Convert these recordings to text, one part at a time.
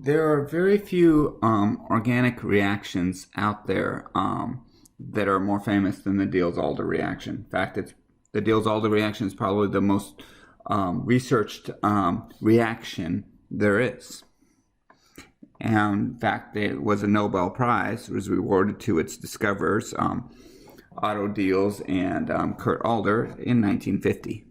There are very few organic reactions out there that are more famous than the Diels-Alder reaction. In fact, the Diels-Alder reaction is probably the most researched reaction there is. And in fact, it was a Nobel Prize. It was awarded to its discoverers, Otto Diels and Kurt Alder, in 1950.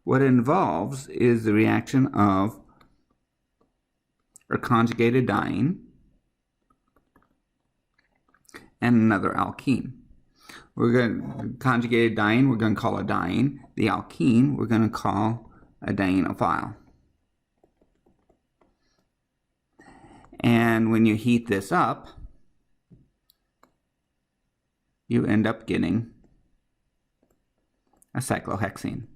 What it involves is the reaction of a conjugated diene and another alkene. We're going to conjugated diene we're going to call a diene. The alkene we're going to call a dienophile. And when you heat this up, you end up getting a cyclohexene.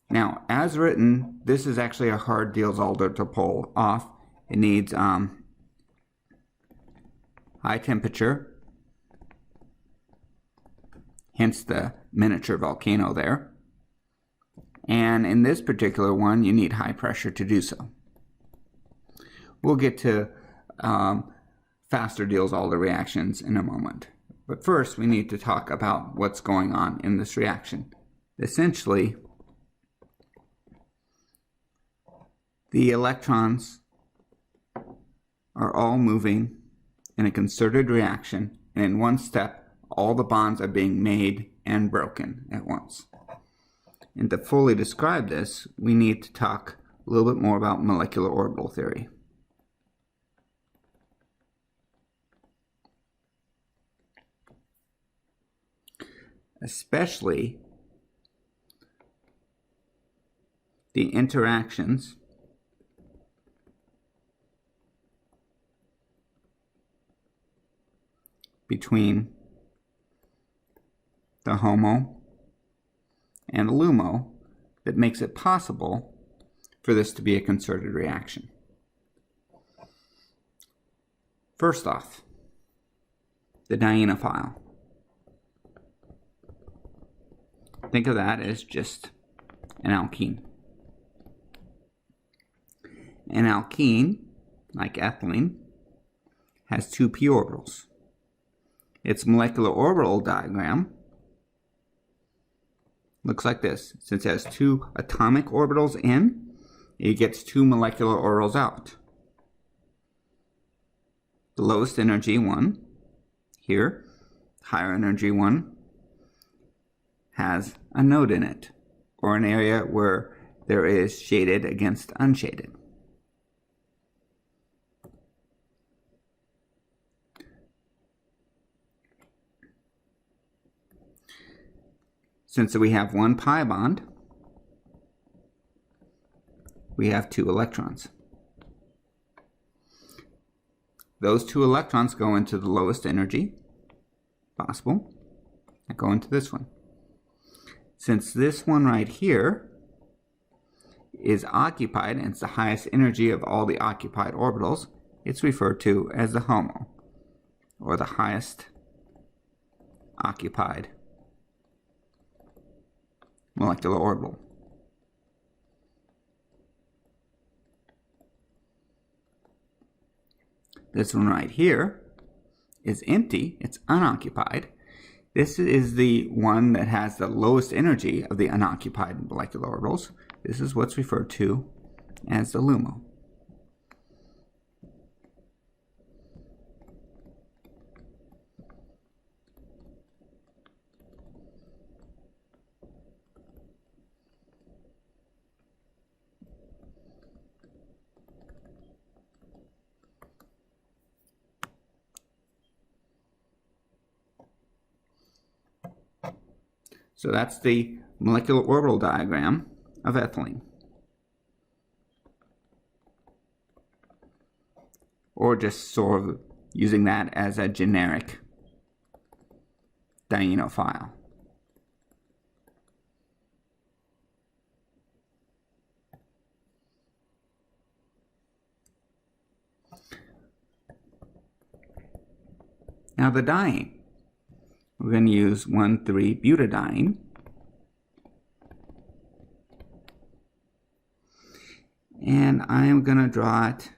Now, as written, this is actually a hard Diels-Alder to pull off. It needs high temperature, hence the miniature volcano there. And in this particular one, you need high pressure to do so. We'll get to faster Diels-Alder reactions in a moment. But first, we need to talk about what's going on in this reaction. Essentially, the electrons are all moving in a concerted reaction, and in one step, all the bonds are being made and broken at once. And to fully describe this, we need to talk a little bit more about molecular orbital theory. Especially the interactions between the HOMO and the LUMO that makes it possible for this to be a concerted reaction. First off, the dienophile. Think of that as just an alkene. An alkene, like ethylene, has two p orbitals. Its molecular orbital diagram looks like this. Since it has two atomic orbitals in, it gets two molecular orbitals out. The lowest energy one here, higher energy one, has a node in it, or an area where there is shaded against unshaded. Since we have one pi bond, we have two electrons. Those two electrons go into the lowest energy possible and go into this one. Since this one right here is occupied and it's the highest energy of all the occupied orbitals, it's referred to as the HOMO, or the highest occupied molecular orbital. This one right here is empty, it's unoccupied. This is the one that has the lowest energy of the unoccupied molecular orbitals. This is what's referred to as the LUMO. So that's the molecular orbital diagram of ethylene. Or just sort of using that as a generic dienophile. Now the diene. we're going to use 1,3-butadiene. And I am going to draw it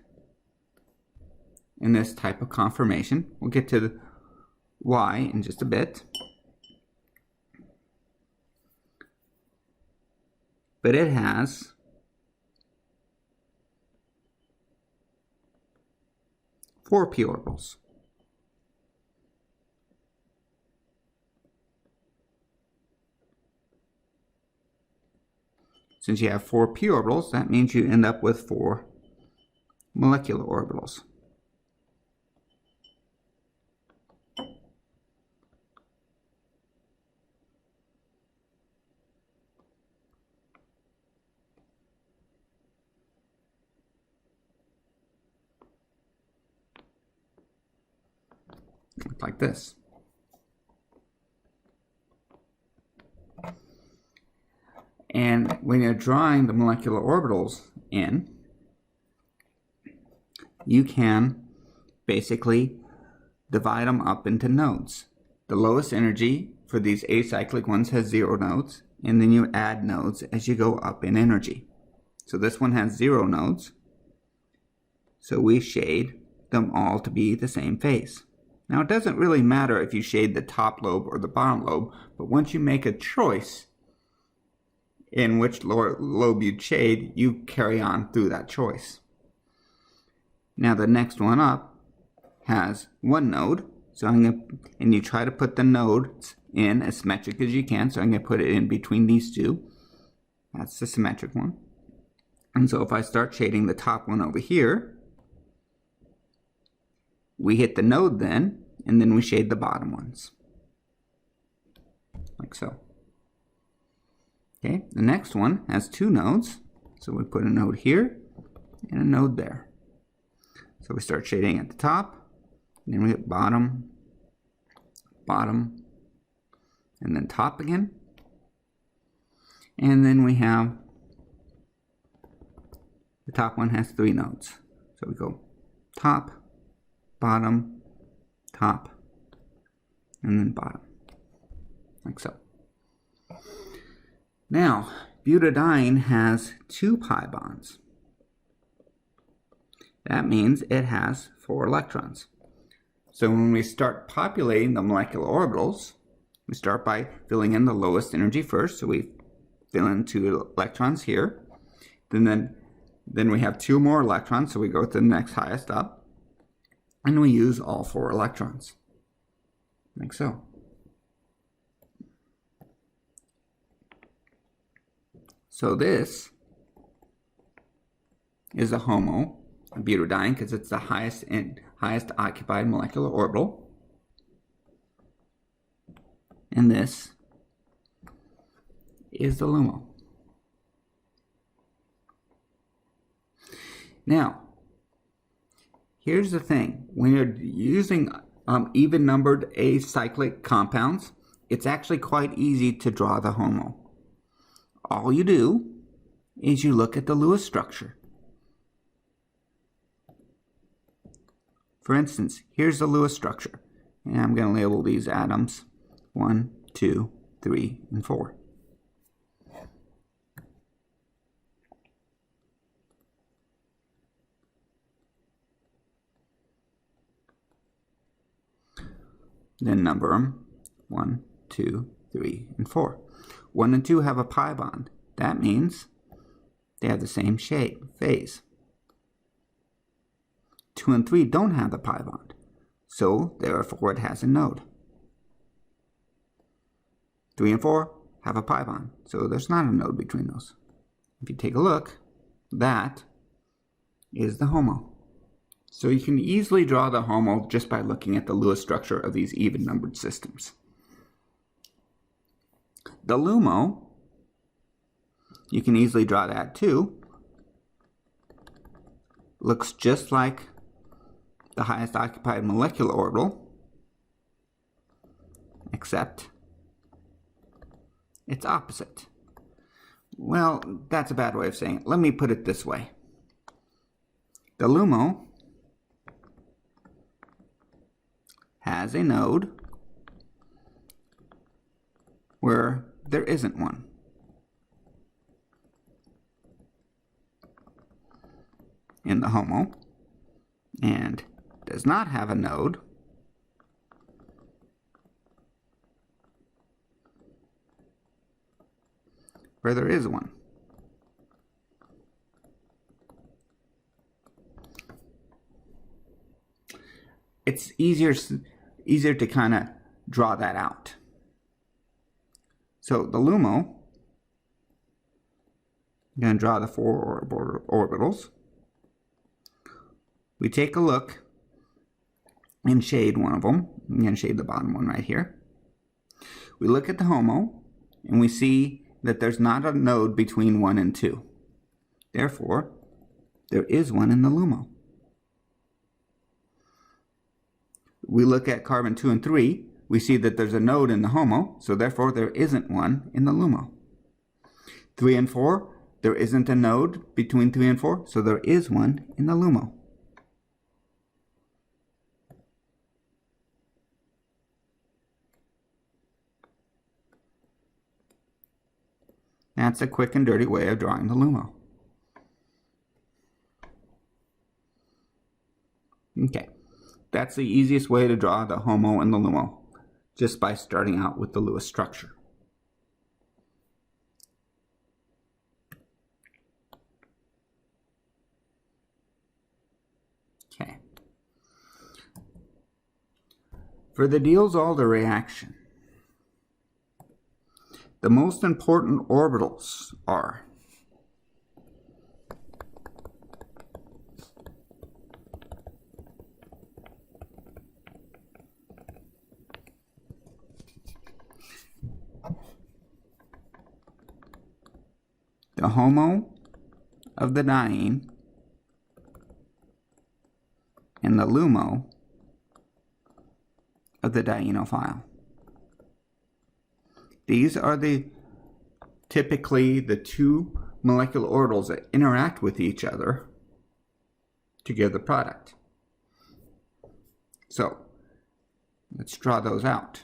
in this type of conformation. We'll get to the Y in just a bit. But it has 4 p orbitals. Since you have 4 p orbitals, that means you end up with 4 molecular orbitals. Like this. And when you're drawing the molecular orbitals in, you can basically divide them up into nodes. The lowest energy for these acyclic ones has 0 nodes, and then you add nodes as you go up in energy. So this one has 0 nodes, so we shade them all to be the same phase. Now it doesn't really matter if you shade the top lobe or the bottom lobe, but once you make a choice in which lobe you shade, you carry on through that choice. Now the next one up has 1 node, so and you try to put the nodes in as symmetric as you can, so I'm going to put it in between these two. That's the symmetric one. And so if I start shading the top one over here, we hit the node then, and then we shade the bottom ones. Like so. Okay, the next one has 2 nodes, so we put a node here and a node there. So we start shading at the top, and then we hit bottom, bottom, and then top again. And then we have, the top one has 3 nodes. So we go top, bottom, top, and then bottom, like so. Now, butadiene has 2 pi bonds. That means it has 4 electrons. So when we start populating the molecular orbitals, we start by filling in the lowest energy first. So we fill in 2 electrons here. Then we have 2 more electrons, so we go to the next highest up. And we use all 4 electrons, like so. So this is a HOMO, a butadiene, because it's the highest occupied molecular orbital. And this is the LUMO. Now, here's the thing. When you're using even-numbered acyclic compounds, it's actually quite easy to draw the HOMO. All you do is you look at the Lewis structure. For instance, here's the Lewis structure. And I'm going to label these atoms 1, 2, 3, and 4. Then number them 1, 2, 3, and 4. 1 and 2 have a pi bond. That means they have the same phase. 2 and 3 don't have the pi bond, so therefore it has a node. 3 and 4 have a pi bond, so there's not a node between those. If you take a look, that is the HOMO. So you can easily draw the HOMO just by looking at the Lewis structure of these even-numbered systems. The LUMO, you can easily draw that too. Looks just like the highest occupied molecular orbital, except it's opposite. Well, that's a bad way of saying it. Let me put it this way. The LUMO has a node where there isn't one. In the HOMO, and does not have a node where there is one. It's easier to kind of draw that out. So the LUMO, I'm going to draw the 4 orbitals. We take a look and shade one of them. I'm going to shade the bottom one right here. We look at the HOMO and we see that there's not a node between 1 and 2. Therefore, there is one in the LUMO. We look at carbon 2 and 3, we see that there's a node in the HOMO, so therefore there isn't one in the LUMO. 3 and 4, there isn't a node between 3 and 4, so there is one in the LUMO. That's a quick and dirty way of drawing the LUMO. Okay. That's the easiest way to draw the HOMO and the LUMO, just by starting out with the Lewis structure. Okay. For the Diels-Alder reaction, the most important orbitals are the HOMO of the diene and the LUMO of the dienophile. These are typically the 2 molecular orbitals that interact with each other to give the product. So let's draw those out.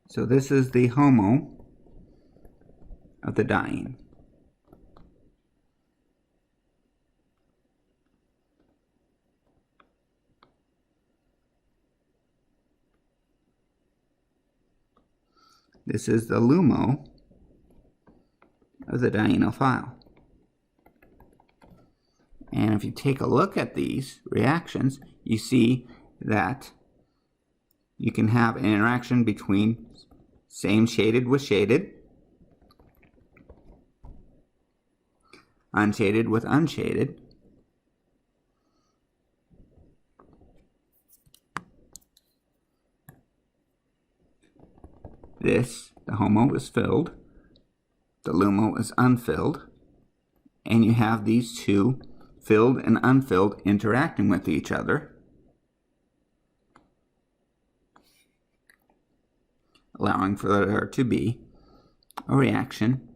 So this is the HOMO of the diene. This is the LUMO of the dienophile. And if you take a look at these reactions, you see that you can have an interaction between same shaded with shaded, unshaded with unshaded, the HOMO is filled, the LUMO is unfilled, and you have these 2 filled and unfilled interacting with each other, allowing for there to be a reaction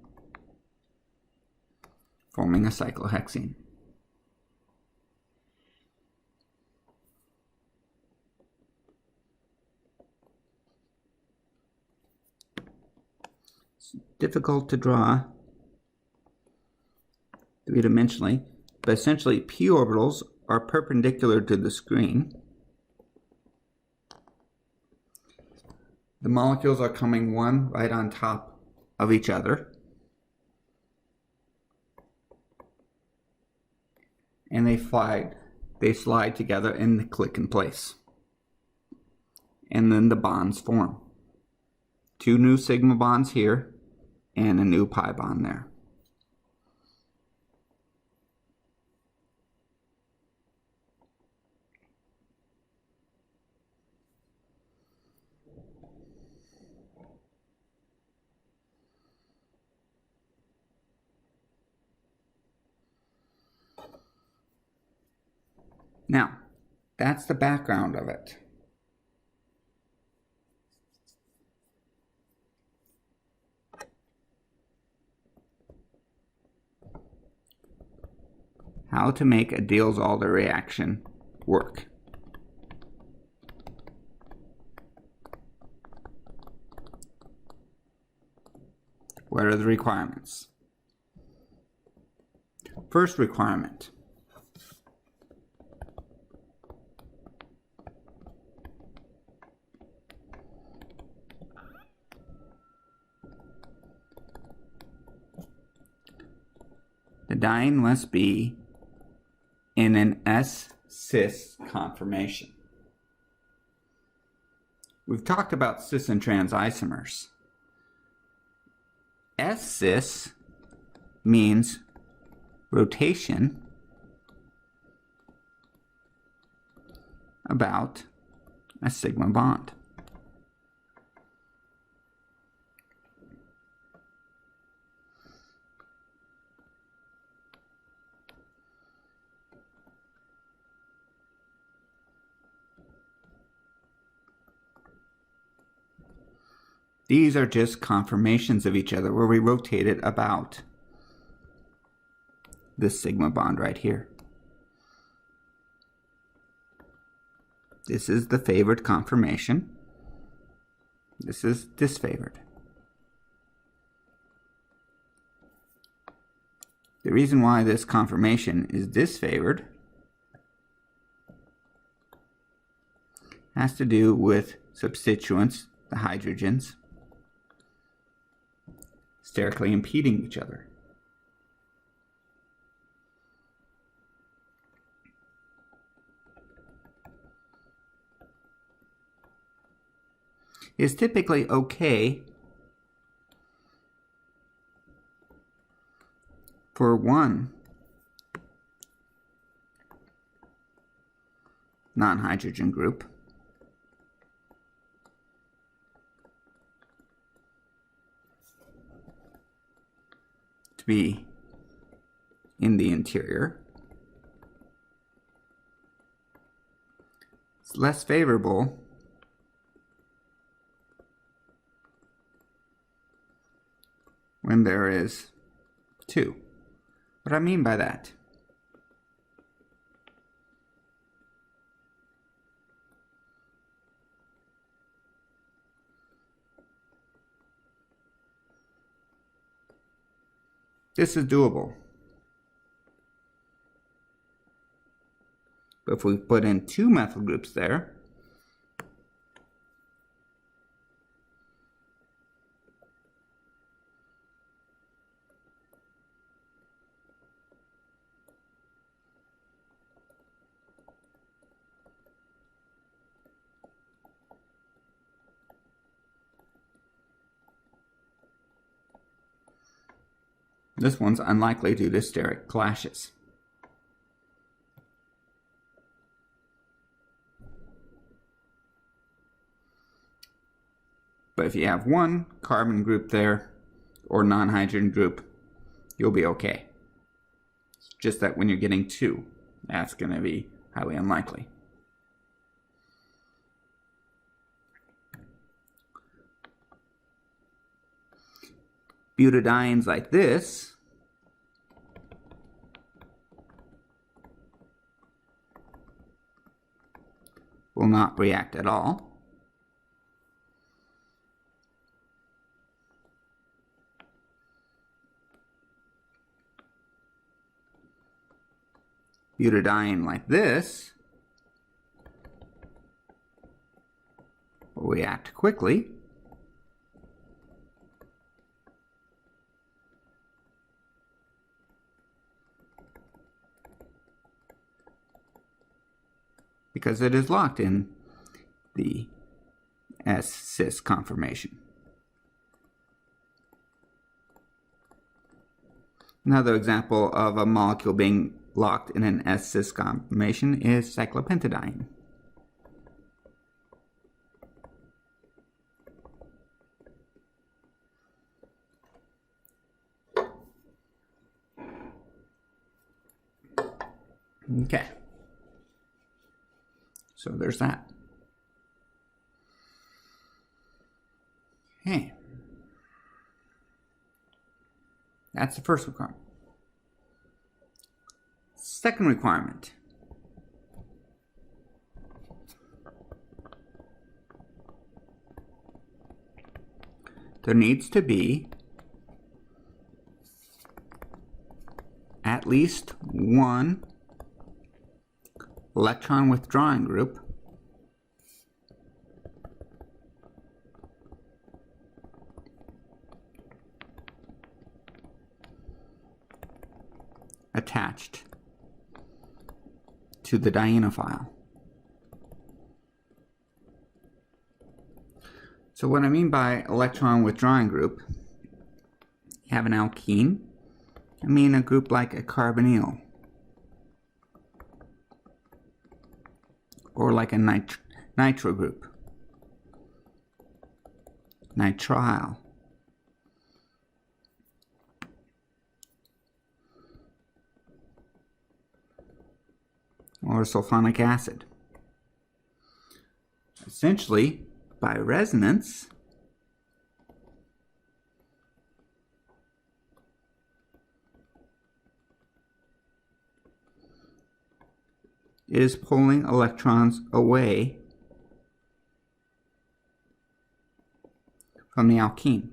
forming a cyclohexene. It's difficult to draw 3-dimensionally, but essentially p orbitals are perpendicular to the screen. The molecules are coming one right on top of each other, and they slide together and they click in place, and then the bonds form. 2 new sigma bonds here and a new pi bond there. Now, that's the background of it. How to make a Diels-Alder reaction work. What are the requirements? First requirement. The diene must be in an S-cis conformation. We've talked about cis and trans isomers. S-cis means rotation about a sigma bond. These are just conformations of each other where we rotate it about this sigma bond right here. This is the favored conformation. This is disfavored. The reason why this conformation is disfavored has to do with substituents, the hydrogens, sterically impeding each other. It's typically okay for one non-hydrogen group to be in the interior. It's less favorable when there is two. What do I mean by that? This is doable. But if we put in two methyl groups there, this one's unlikely due to steric clashes. But if you have one carbon group there or non-hydrogen group, you'll be okay. It's just that when you're getting two, that's going to be highly unlikely. Butadienes like this will not react at all. Butadiene like this will react quickly. Because it is locked in the S-cis conformation. Another example of a molecule being locked in an S-cis conformation is cyclopentadiene. Okay. So there's that. Okay. That's the first requirement. Second requirement. There needs to be at least one electron withdrawing group attached to the dienophile. So what I mean by electron withdrawing group, you have an alkene. I mean a group like a carbonyl, or like a nitro group, nitrile, or sulfonic acid. Essentially, by resonance, it is pulling electrons away from the alkene.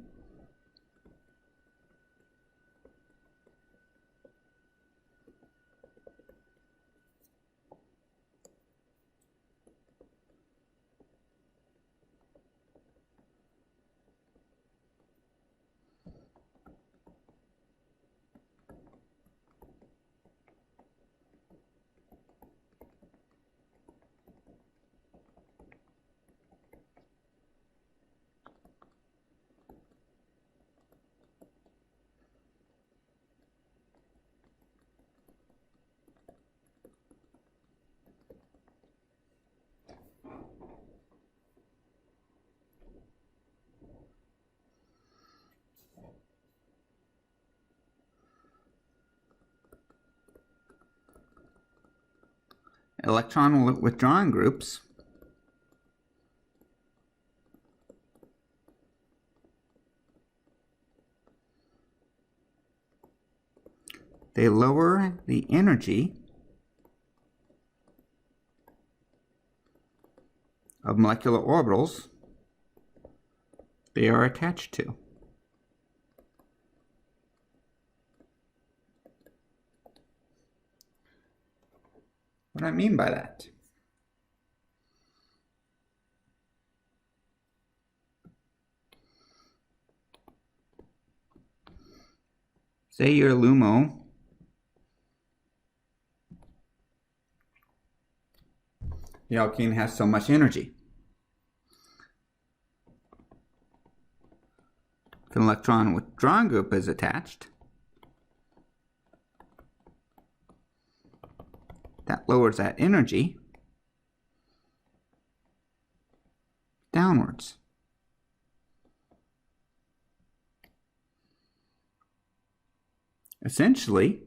Electron withdrawing groups they lower the energy of molecular orbitals they are attached to. What do I mean by that? Say your LUMO the alkene has so much energy. If an electron withdrawing group is attached, that lowers that energy downwards. Essentially,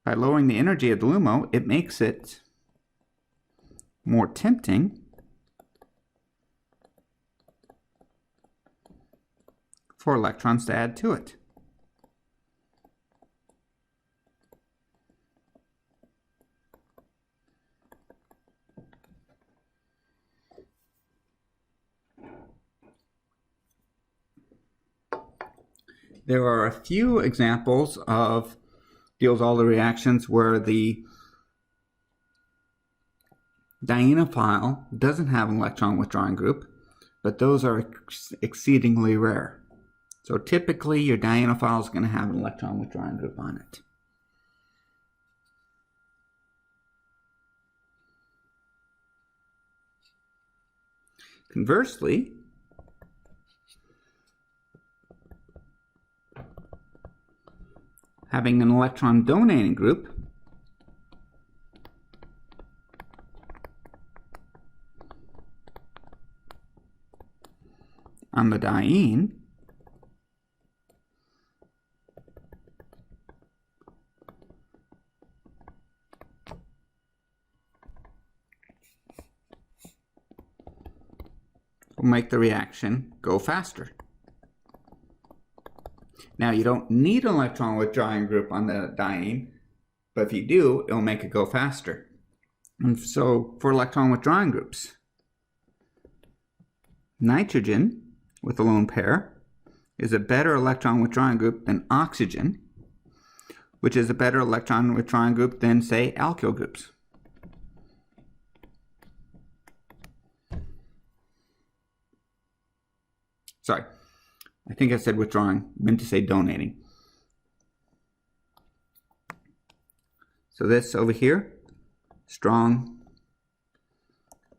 by lowering the energy of the LUMO, it makes it more tempting for electrons to add to it. There are a few examples of Diels-Alder reactions where the dienophile doesn't have an electron withdrawing group, but those are exceedingly rare. So typically your dienophile is going to have an electron withdrawing group on it. Conversely, having an electron donating group on the diene will make the reaction go faster. Now, you don't need an electron withdrawing group on the diene, but if you do, it will make it go faster. And so for electron withdrawing groups, nitrogen with a lone pair is a better electron withdrawing group than oxygen, which is a better electron withdrawing group than, say, alkyl groups. Sorry, I think I said withdrawing, meant to say donating. So this over here, strong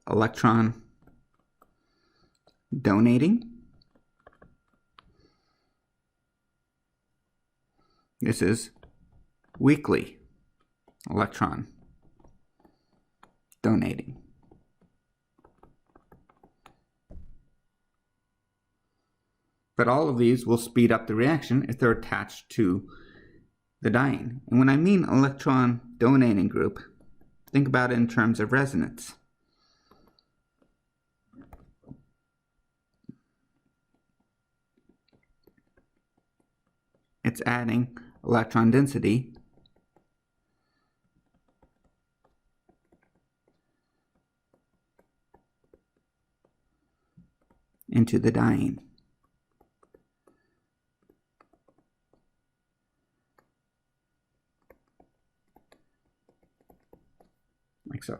electron donating. This is weakly electron donating. But all of these will speed up the reaction if they're attached to the diene. And when I mean electron donating group, think about it in terms of resonance. It's adding electron density into the diene. Like so.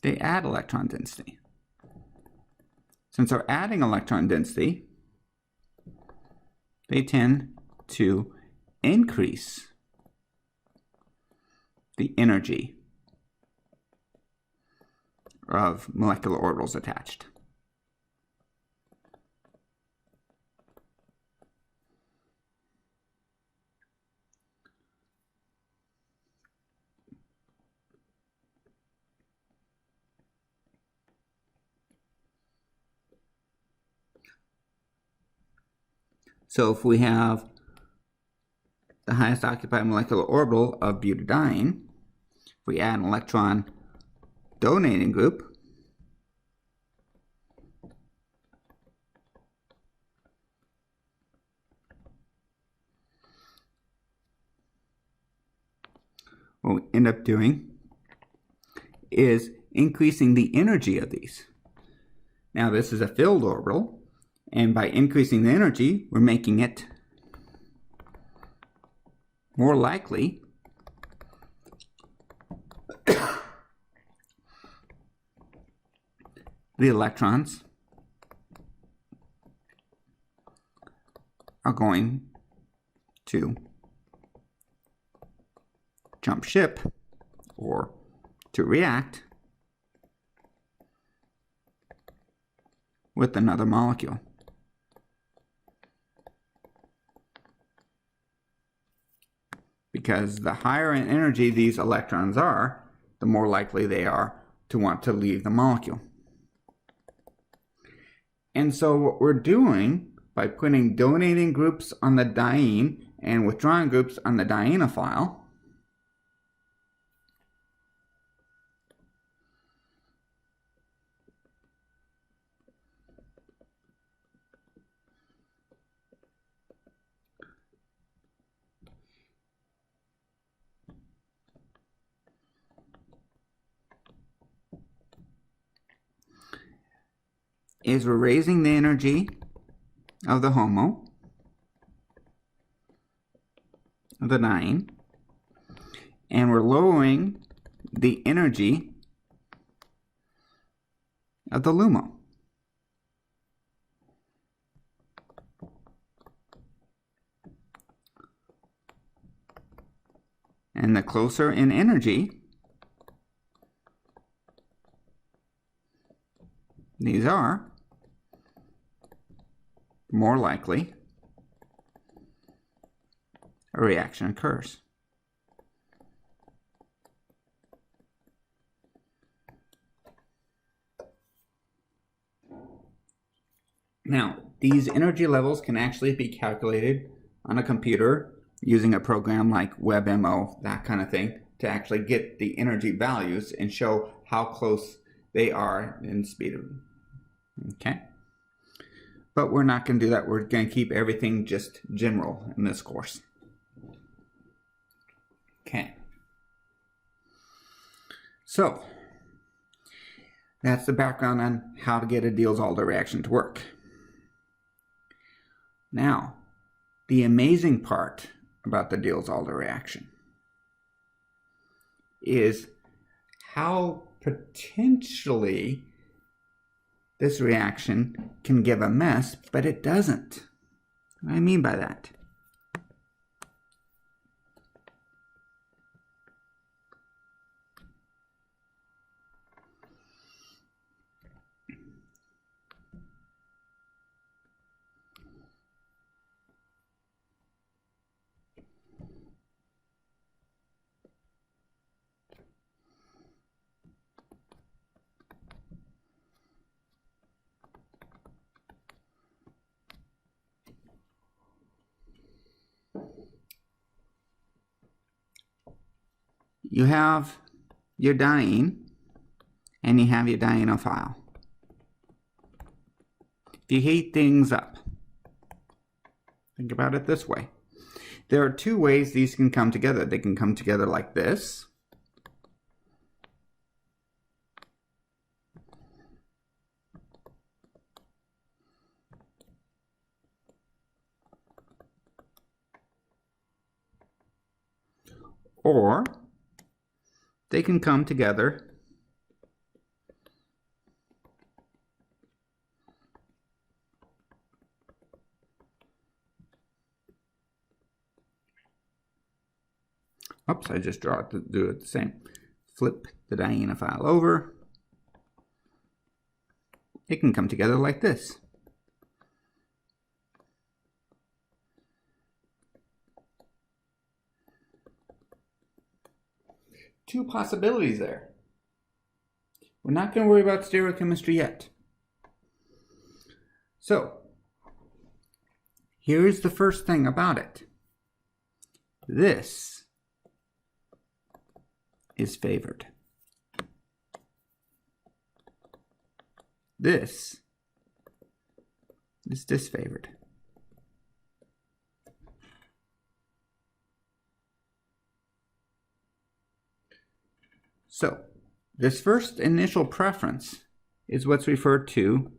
They add electron density. Since they're adding electron density, they tend to increase the energy of molecular orbitals attached. So if we have the highest occupied molecular orbital of butadiene, if we add an electron donating group, what we end up doing is increasing the energy of these. Now this is a filled orbital, and by increasing the energy, we're making it more likely the electrons are going to jump ship or to react with another molecule. Because the higher in energy these electrons are, the more likely they are to want to leave the molecule. And so what we're doing by putting donating groups on the diene and withdrawing groups on the dienophile is we're raising the energy of the HOMO, of the diene, and we're lowering the energy of the LUMO. And the closer in energy these are, more likely a reaction occurs. Now, these energy levels can actually be calculated on a computer using a program like WebMO, that kind of thing, to actually get the energy values and show how close they are in speed of. Okay? But we're not going to do that. We're going to keep everything just general in this course. Okay. So, that's the background on how to get a Diels-Alder reaction to work. Now, the amazing part about the Diels-Alder reaction is how potentially this reaction can give a mess, but it doesn't. What do I mean by that? You have your diene and you have your dienophile. If you heat things up, think about it this way. There are two ways these can come together. They can come together like this. Or they can come together oops, I just do it the same. Flip the dienophile over. It can come together like this. Two possibilities there. We're not going to worry about stereochemistry yet. So, here's the first thing about it. This is favored. This is disfavored. So, this first initial preference is what's referred to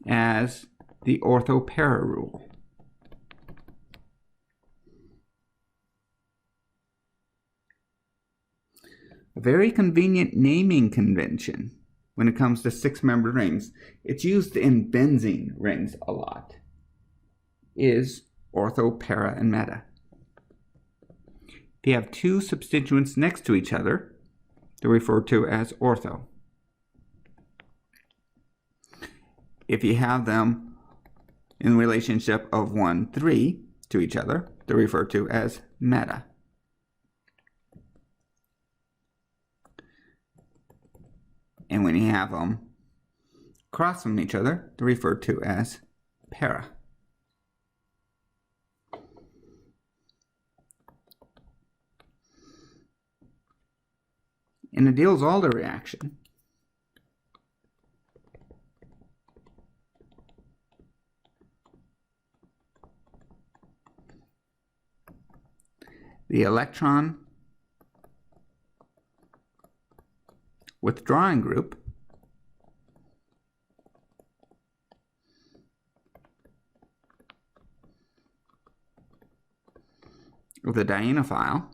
as the ortho-para rule. A very convenient naming convention when it comes to six-membered rings, it's used in benzene rings a lot, is ortho, para, and meta. If you have two substituents next to each other, they're referred to as ortho. If you have them in relationship of 1, 3 to each other, they're referred to as meta. And when you have them across from each other, they're referred to as para. In a Diels-Alder reaction, the electron withdrawing group of the dienophile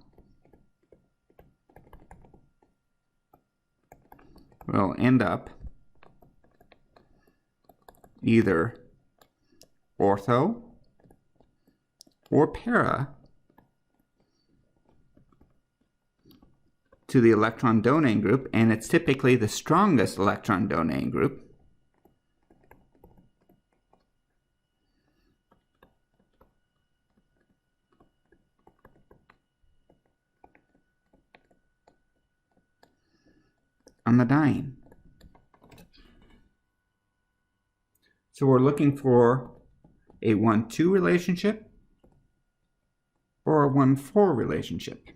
will end up either ortho or para to the electron donating group, and it's typically the strongest electron donating group. on the diene. So we're looking for a 1-2 relationship or a 1-4 relationship.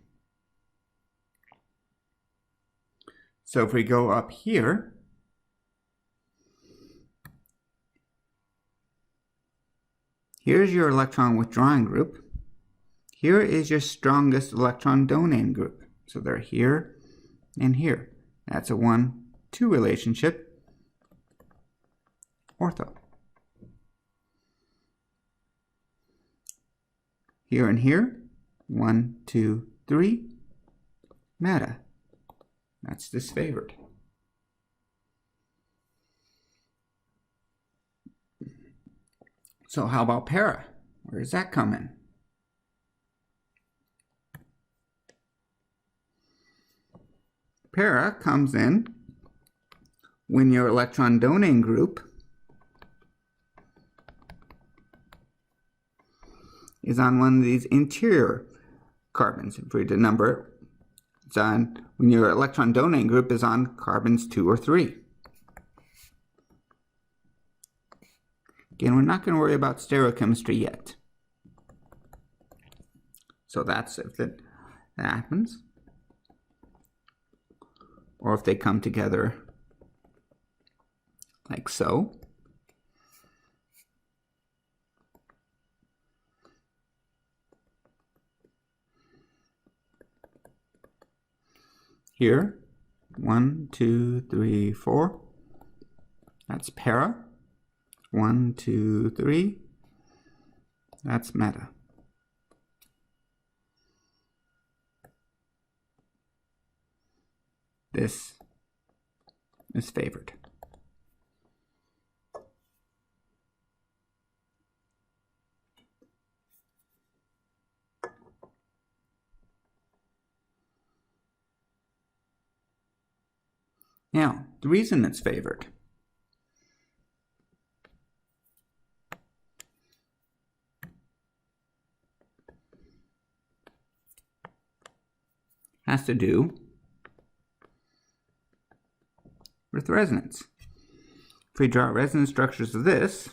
So if we go up here, here's your electron withdrawing group. Here is your strongest electron donating group. So they're here and here. That's a 1-2 relationship, ortho. Here and here, 1, 2, 3, meta. That's disfavored. So how about para? Where does that come in? Para comes in when your electron donating group is on one of these interior carbons. If we were to number it, it's on when your electron donating group is on carbons 2 or 3. Again, we're not going to worry about stereochemistry yet. So that's if that happens. Or if they come together like so. Here, 1, 2, 3, 4. That's para. 1, 2, 3. That's meta. This is favored. Now, the reason it's favored has to do with resonance. If we draw resonance structures of this,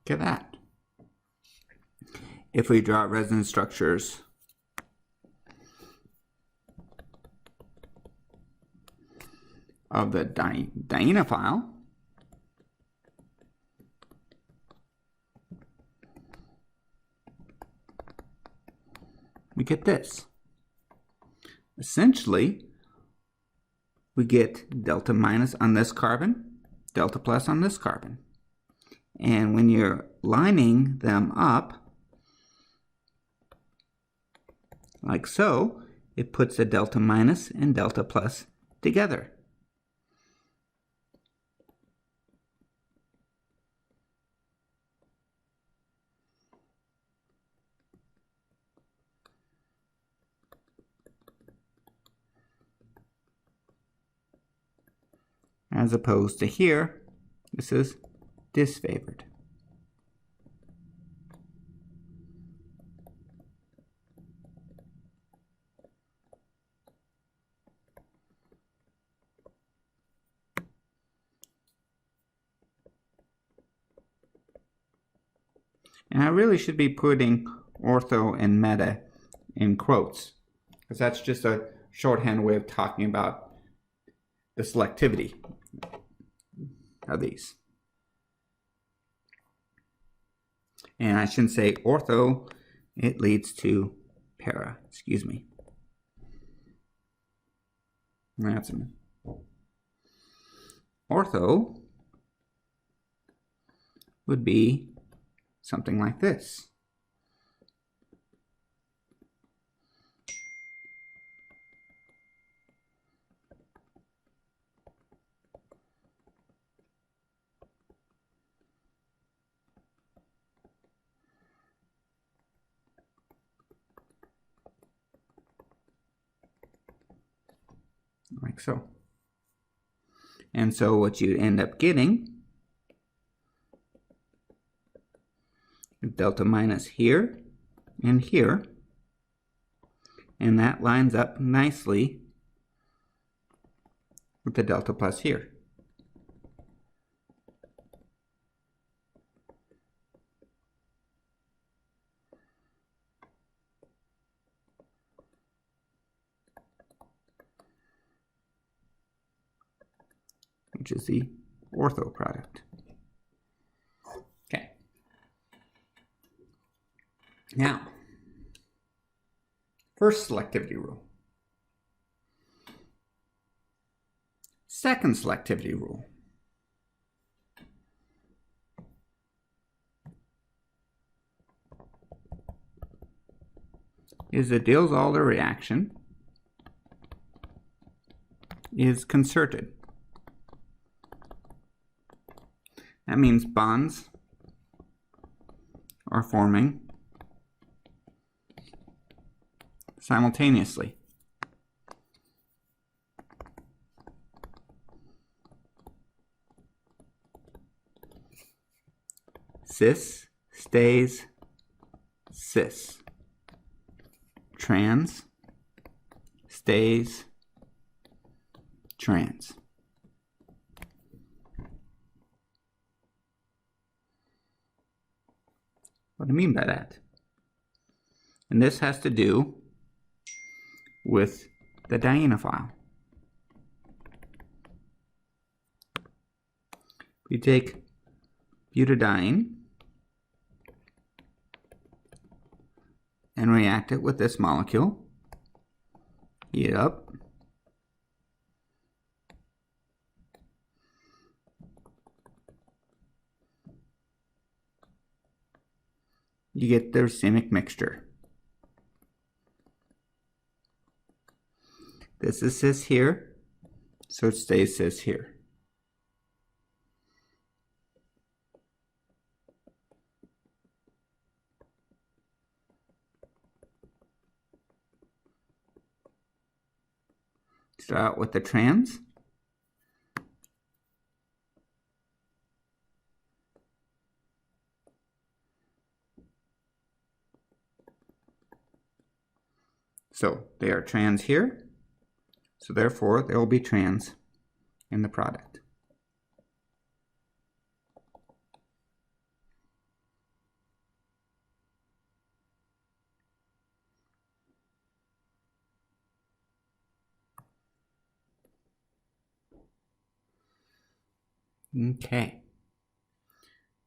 look at that. If we draw resonance structures of the dienophile, we get this. Essentially, we get delta minus on this carbon, delta plus on this carbon. And when you're lining them up, like so, it puts a delta minus and delta plus together. As opposed to here, this is disfavored. And I really should be putting ortho and meta in quotes, because that's just a shorthand way of talking about the selectivity of these. And I shouldn't say ortho, it leads to para, excuse me. That's an ortho would be something like this. Like so. And so what you end up getting delta minus here and here, and that lines up nicely with the delta plus here. Which is the ortho product. Okay. Now, first selectivity rule. Second selectivity rule. Is the Diels-Alder reaction is concerted. That means bonds are forming simultaneously. Cis stays cis. Trans stays trans. What do I mean by that? And this has to do with the dienophile. We take butadiene and react it with this molecule. Heat it up. You get the racemic mixture. This is cis here, so it stays cis here. Start out with the trans. So they are trans here, so therefore there will be trans in the product. Okay.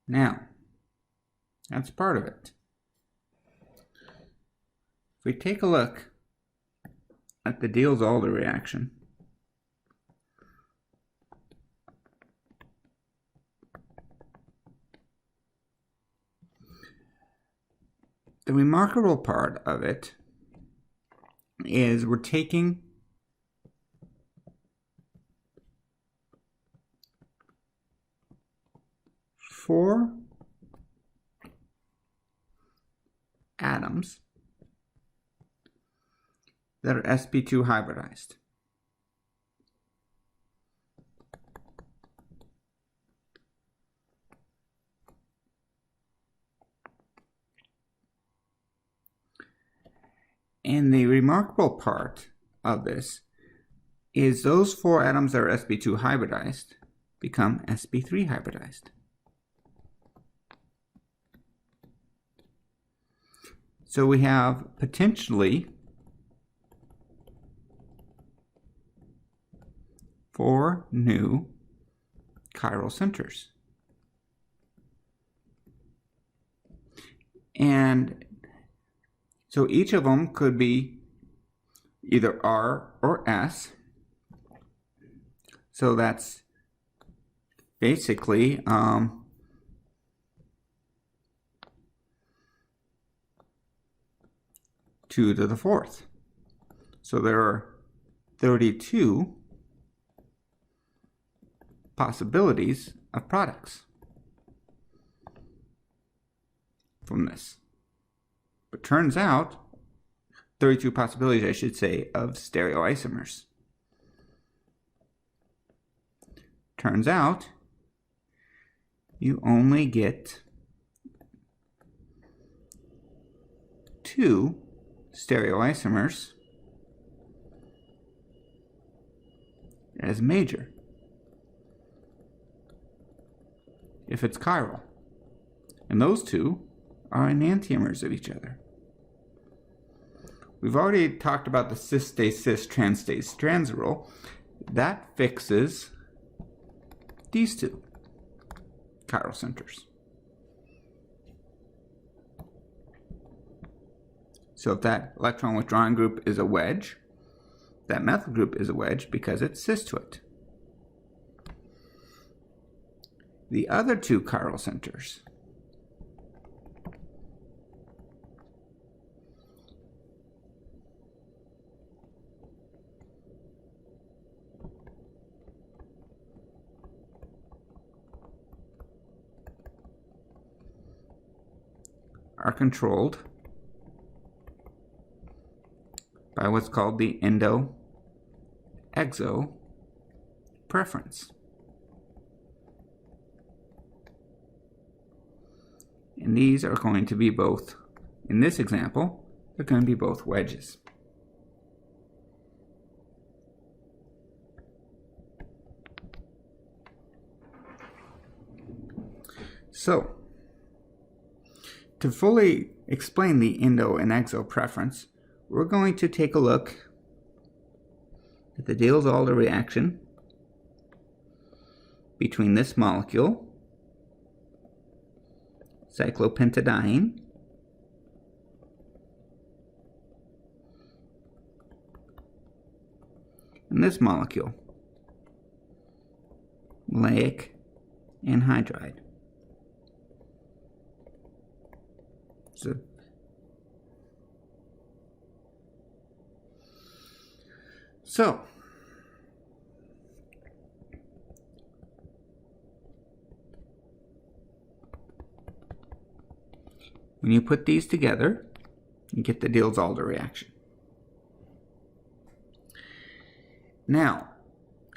Now, that's part of it. If we take a look at the Diels-Alder reaction, the remarkable part of it is we're taking four atoms that are sp2 hybridized. And the remarkable part of this is those four atoms that are sp2 hybridized become sp3 hybridized. So we have potentially four new chiral centers. And so each of them could be either R or S. So that's basically 2 to the 4th. So there are 32 possibilities of products from this. But turns out, 32 possibilities, I should say, of stereoisomers. Turns out, you only get two stereoisomers as major if it's chiral. And those two are enantiomers of each other. We've already talked about the cis-stay-cis, trans-stay-trans rule. That fixes these two chiral centers. So if that electron withdrawing group is a wedge, that methyl group is a wedge because it's cis to it. The other two chiral centers are controlled by what's called the endo-exo preference. And these are going to be both, in this example, they're going to be both wedges. So, to fully explain the endo and exo preference, we're going to take a look at the Diels-Alder reaction between this molecule, cyclopentadiene, and this molecule, maleic anhydride. So, when you put these together, you get the Diels-Alder reaction. Now,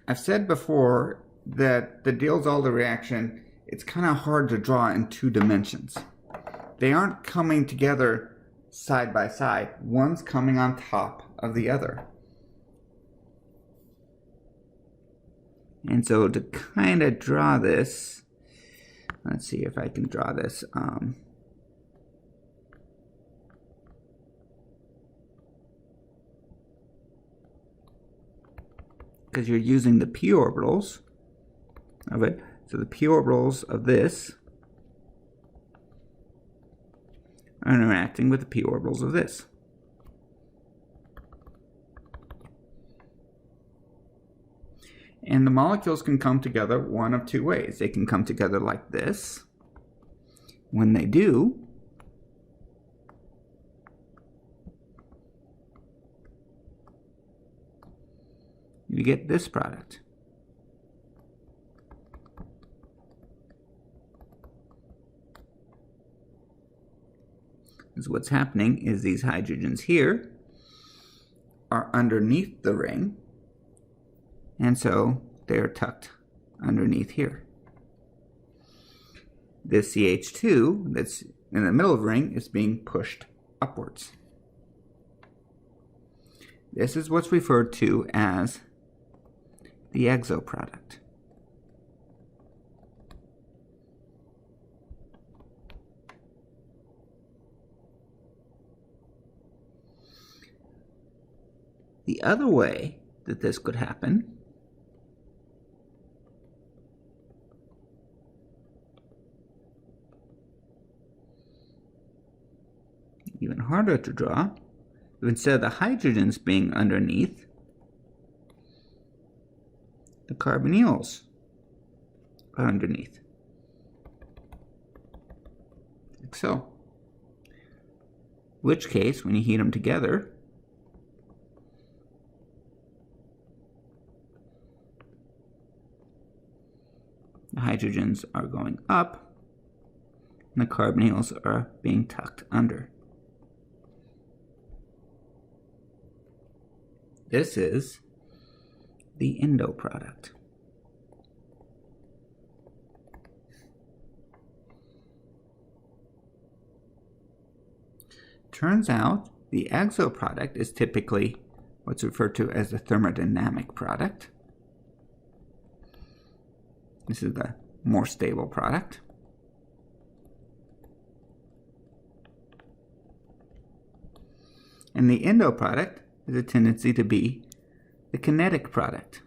I've said before that the Diels-Alder reaction, it's kind of hard to draw in two dimensions. They aren't coming together side by side. One's coming on top of the other. And so to kind of draw this, let's see if I can draw this. Because you're using the p orbitals of it. So the p orbitals of this are interacting with the p orbitals of this. And the molecules can come together one of two ways. They can come together like this. When they do, you get this product. Because what's happening is these hydrogens here are underneath the ring, and so they're tucked underneath here. This CH2 that's in the middle of the ring is being pushed upwards. This is what's referred to as the exo product. The other way that this could happen even harder to draw, if instead of the hydrogens being underneath, the carbonyls are underneath, like so. In which case, when you heat them together, the hydrogens are going up, and the carbonyls are being tucked under. This is the endo product. To turns out the exo product is typically what's referred to as the thermodynamic product. This is the more stable product. And the endo product has a tendency to be the kinetic product.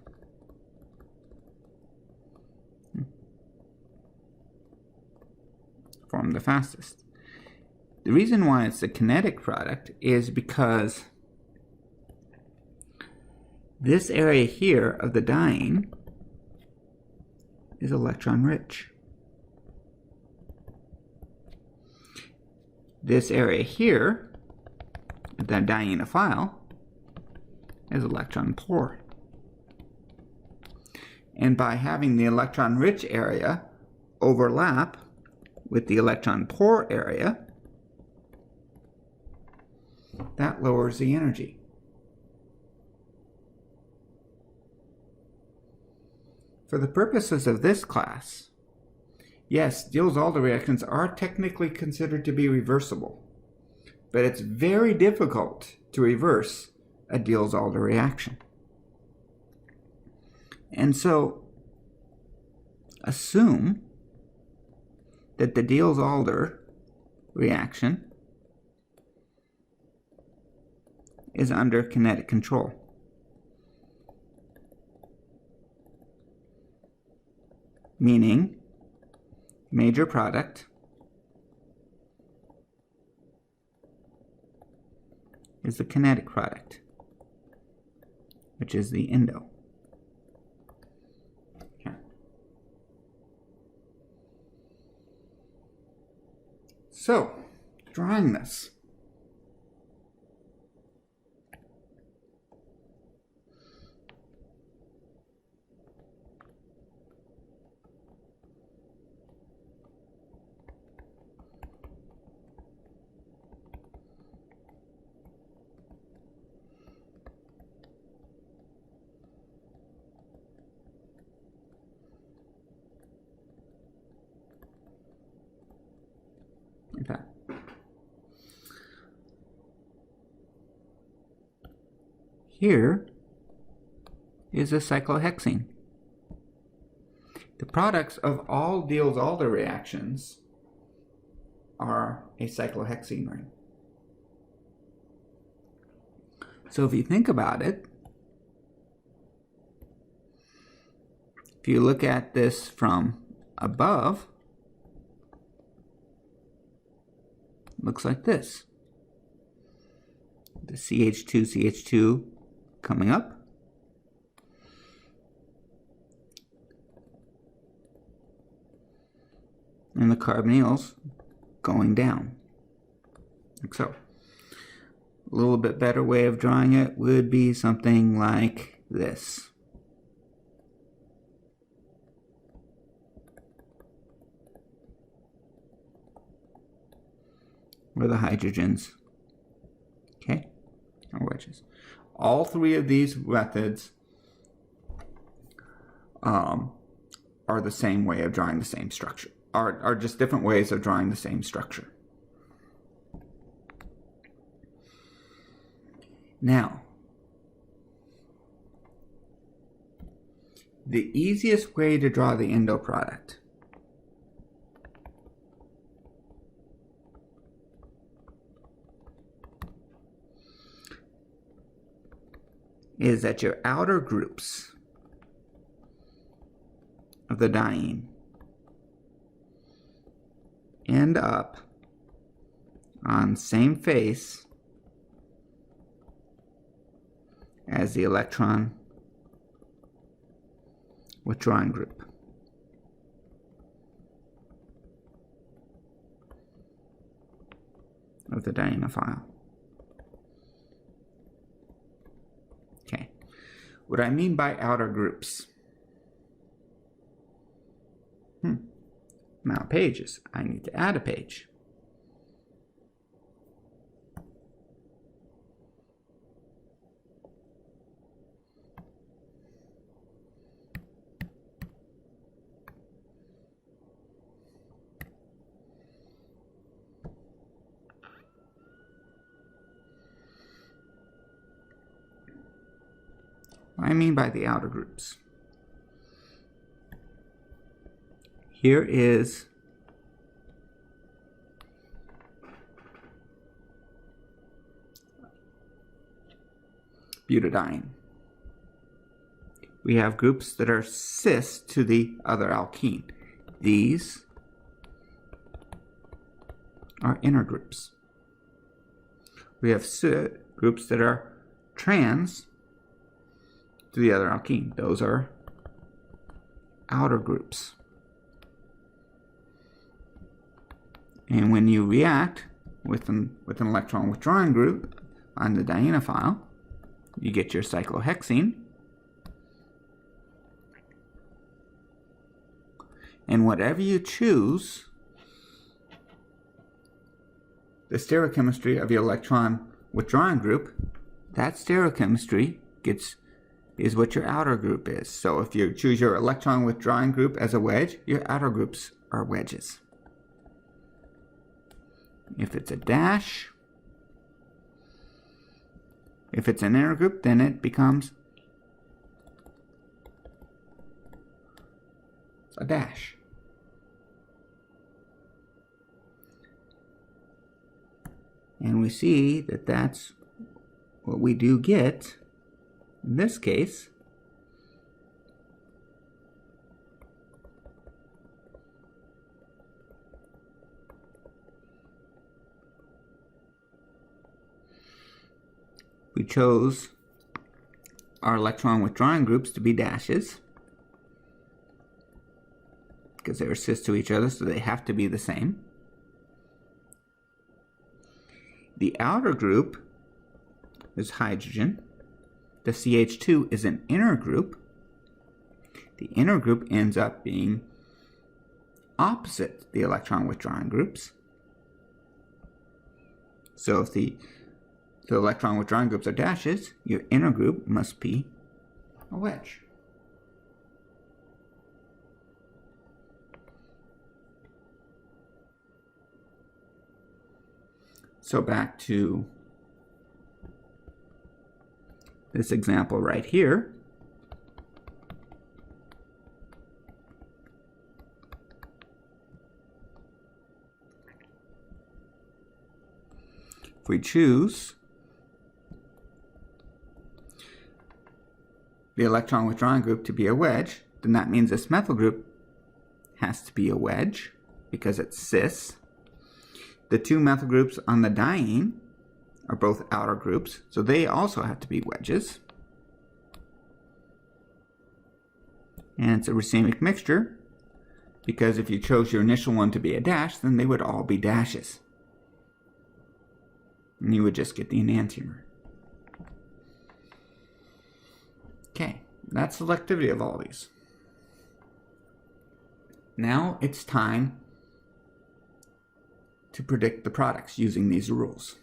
Form the fastest. The reason why it's the kinetic product is because this area here of the diene is electron rich. This area here, the dienophile, is electron poor. And by having the electron rich area overlap with the electron poor area, that lowers the energy. For the purposes of this class, yes, Diels-Alder reactions are technically considered to be reversible, but it's very difficult to reverse a Diels-Alder reaction. And so, assume that the Diels-Alder reaction is under kinetic control. Meaning, major product is the kinetic product, which is the endo. Okay. So, drawing this. Okay. Here is a cyclohexene. The products of all Diels-Alder reactions are a cyclohexene ring. So if you think about it, if you look at this from above, looks like this. The CH2 coming up. And the carbonyls going down. Like so. A little bit better way of drawing it would be something like this. Where the hydrogens, okay, are wedges. All three of these methods are the same way of drawing the same structure, are just different ways of drawing the same structure. Now, the easiest way to draw the endo product is that your outer groups of the diene end up on same face as the electron withdrawing group. Of the dienophile. Okay. What I mean by outer groups. Now pages. I need to add a page. What I mean by the outer groups. Here is butadiene. We have groups that are cis to the other alkene. These are inner groups. We have groups that are trans to the other alkene. Those are outer groups. And when you react with an electron withdrawing group on the dienophile, you get your cyclohexene. And whatever you choose, the stereochemistry of your electron withdrawing group, that stereochemistry is what your outer group is. So if you choose your electron withdrawing group as a wedge, your outer groups are wedges. If it's a dash, if it's an inner group, then it becomes a dash. And we see that that's what we do get in this case. We chose our electron withdrawing groups to be dashes because they're cis to each other, so they have to be the same. The outer group is hydrogen. The CH2 is an inner group. The inner group ends up being opposite the electron withdrawing groups. So if the electron withdrawing groups are dashes, your inner group must be a wedge. So back to this example right here. If we choose the electron withdrawing group to be a wedge, then that means this methyl group has to be a wedge because it's cis. The two methyl groups on the diene are both outer groups, so they also have to be wedges. And it's a racemic mixture because if you chose your initial one to be a dash, then they would all be dashes. And you would just get the enantiomer. Okay, that's the selectivity of all these. Now it's time to predict the products using these rules.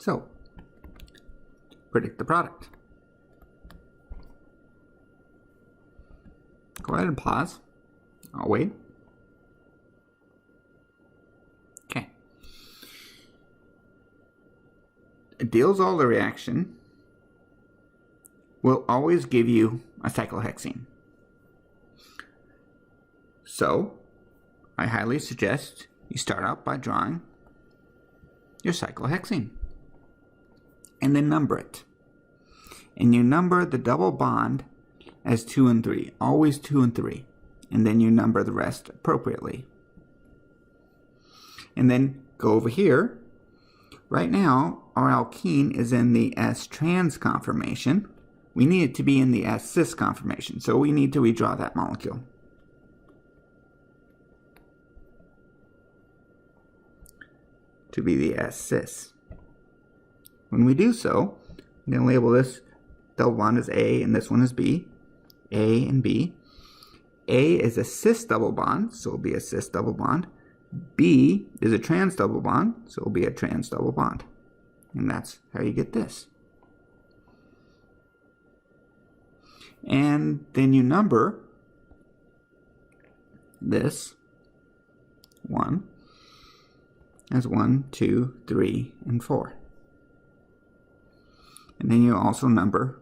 So, predict the product. Go ahead and pause. I'll wait. Okay. A Diels-Alder reaction will always give you a cyclohexene. So, I highly suggest you start out by drawing your cyclohexene and then number it. And you number the double bond as 2 and 3, always 2 and 3, and then you number the rest appropriately. And then go over here. Right now, our alkene is in the S-trans conformation. We need it to be in the S-cis conformation, so we need to redraw that molecule. To be the S-cis. When we do so, I'm going to label this double bond as A and this one as B. A and B. A is a cis double bond, so it'll be a cis double bond. B is a trans double bond, so it'll be a trans double bond. And that's how you get this. And then you number this one as 1, 2, 3, and 4. And then you also number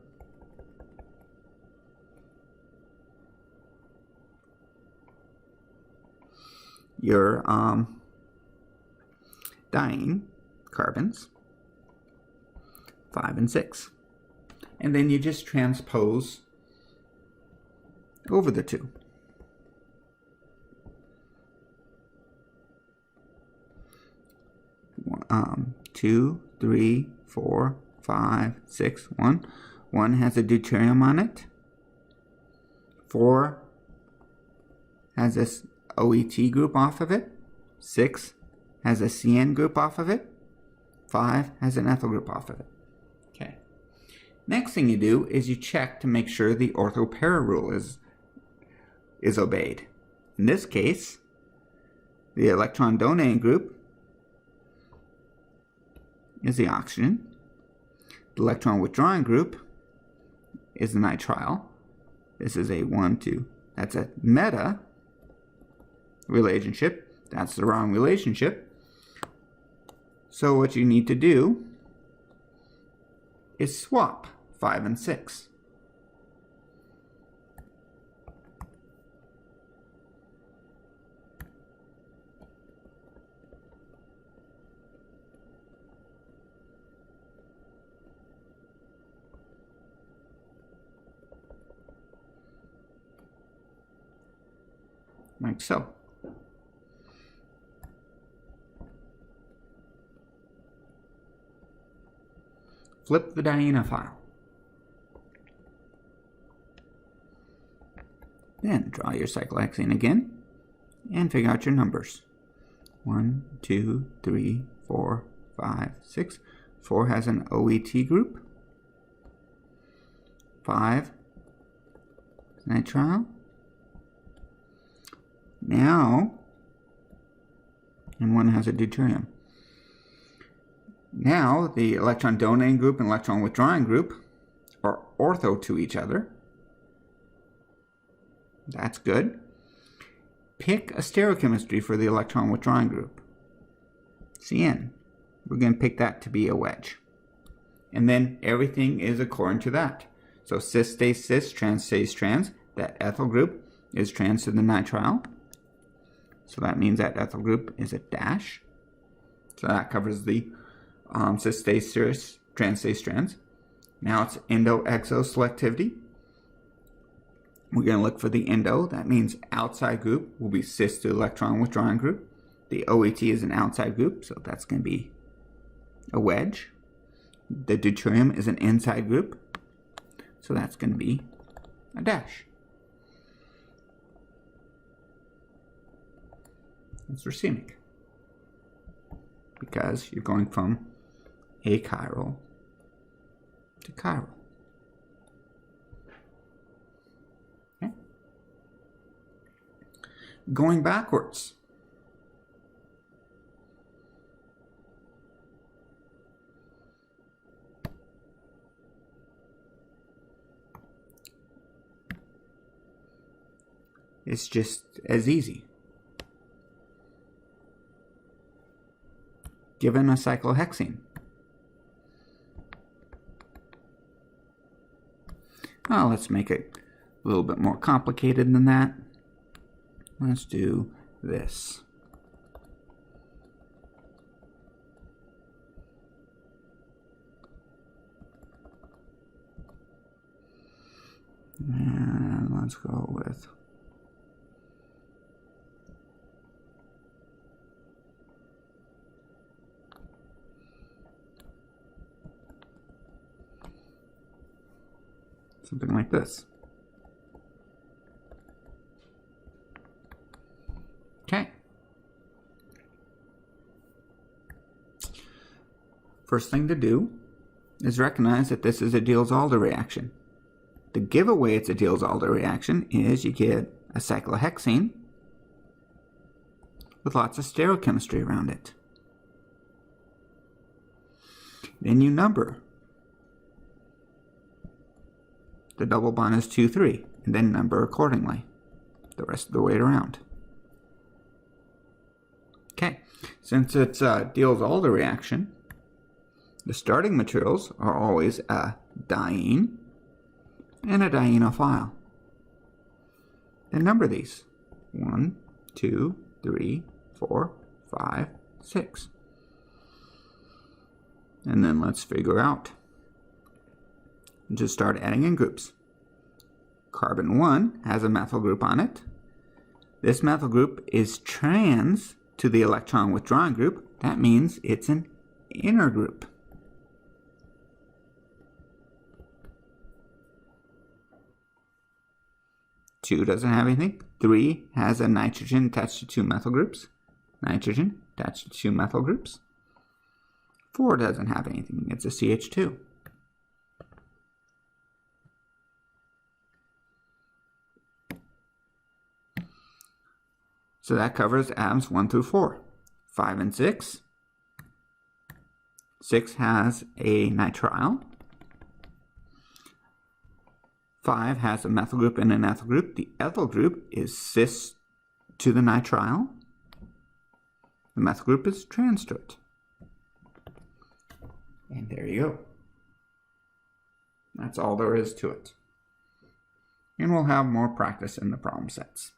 your diene carbons, 5 and 6. And then you just transpose over the two. Two, 3, 4, 5, 6, 1. 1 has a deuterium on it. 4 has this OET group off of it. 6 has a CN group off of it. 5 has an ethyl group off of it. Okay. Next thing you do is you check to make sure the ortho-para rule is obeyed. In this case, the electron donating group is the oxygen. The electron withdrawing group is the nitrile. This is a 1, 2. That's a meta relationship. That's the wrong relationship. So what you need to do is swap 5 and 6. Like so. Flip the diene file. Then draw your cyclohexane again and figure out your numbers. 1, 2, 3, 4, 5, 6. 4 has an OET group. 5 is nitrile. Now, and 1 has a deuterium. Now, the electron donating group and electron withdrawing group are ortho to each other. That's good. Pick a stereochemistry for the electron withdrawing group. CN. We're going to pick that to be a wedge. And then everything is according to that. So cis stays cis, trans stays trans. That ethyl group is trans to the nitrile. So that means that ethyl group is a dash. So that covers the cis stays cis, trans stays trans. Now it's endo-exo selectivity. We're going to look for the endo. That means outside group will be cis to electron withdrawing group. The OET is an outside group, so that's going to be a wedge. The deuterium is an inside group, so that's going to be a dash. It's racemic because you're going from achiral to chiral. Okay. Going backwards. It's just as easy. Given a cyclohexene. Well, let's make it a little bit more complicated than that. Let's do this. And let's go with something like this. Okay. First thing to do is recognize that this is a Diels-Alder reaction. The giveaway it's a Diels-Alder reaction is you get a cyclohexane with lots of stereochemistry around it. Then you number. The double bond is 2, 3, and then number accordingly the rest of the way around. Okay, since it's a Diels-Alder reaction, the starting materials are always a diene and a dienophile. Then number these. 1, 2, 3, 4, 5, 6. And then let's figure out. Just start adding in groups. Carbon 1 has a methyl group on it. This methyl group is trans to the electron withdrawing group. That means it's an inner group. Two doesn't have anything. 3 has a nitrogen attached to 2 methyl groups. Nitrogen attached to 2 methyl groups. 4 doesn't have anything. It's a CH2. So that covers atoms 1 through 4. 5 and 6. 6 has a nitrile. 5 has a methyl group and an ethyl group. The ethyl group is cis to the nitrile. The methyl group is trans to it. And there you go. That's all there is to it. And we'll have more practice in the problem sets.